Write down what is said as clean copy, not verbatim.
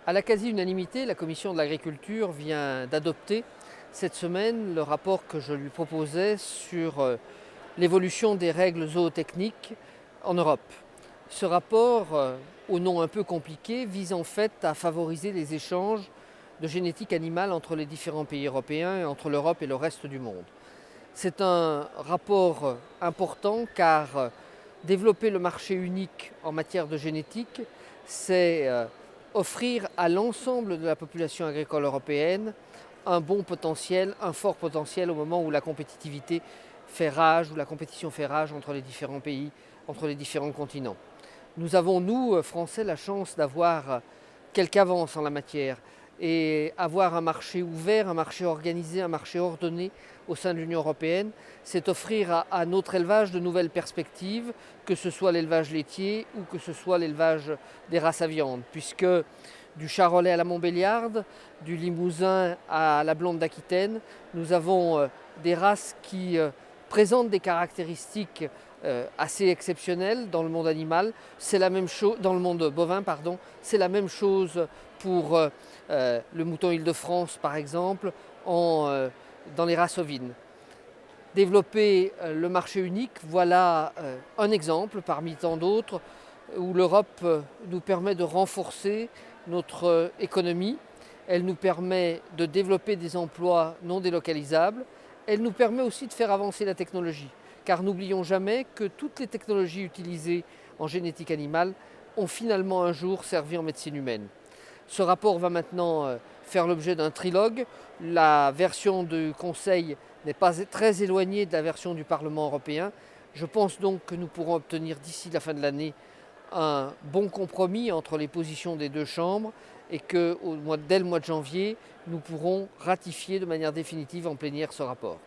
À la quasi-unanimité, la Commission de l'Agriculture vient d'adopter cette semaine le rapport que je lui proposais sur l'évolution des règles zootechniques en Europe. Ce rapport, au nom un peu compliqué, vise en fait à favoriser les échanges de génétique animale entre les différents pays européens et entre l'Europe et le reste du monde. C'est un rapport important car développer le marché unique en matière de génétique, c'est offrir à l'ensemble de la population agricole européenne un bon potentiel, un fort potentiel au moment où la compétitivité fait rage, où la compétition fait rage entre les différents pays, entre les différents continents. Nous avons, nous, Français, la chance d'avoir quelque avance en la matière et avoir un marché ouvert, un marché organisé, un marché ordonné au sein de l'Union européenne, c'est offrir à notre élevage de nouvelles perspectives, que ce soit l'élevage laitier ou que ce soit l'élevage des races à viande, puisque du charolais à la Montbéliarde, du limousin à la blonde d'Aquitaine, nous avons des races qui présentent des caractéristiques assez exceptionnelles dans le monde animal. C'est la même chose dans le monde bovin, pardon. C'est la même chose pour le mouton Île-de-France, par exemple, dans les races ovines. Développer le marché unique, voilà un exemple parmi tant d'autres où l'Europe nous permet de renforcer notre économie. Elle nous permet de développer des emplois non délocalisables. Elle nous permet aussi de faire avancer la technologie. Car n'oublions jamais que toutes les technologies utilisées en génétique animale ont finalement un jour servi en médecine humaine. Ce rapport va maintenant faire l'objet d'un trilogue. La version du Conseil n'est pas très éloignée de la version du Parlement européen. Je pense donc que nous pourrons obtenir d'ici la fin de l'année un bon compromis entre les positions des deux chambres et que dès le mois de janvier, nous pourrons ratifier de manière définitive en plénière ce rapport.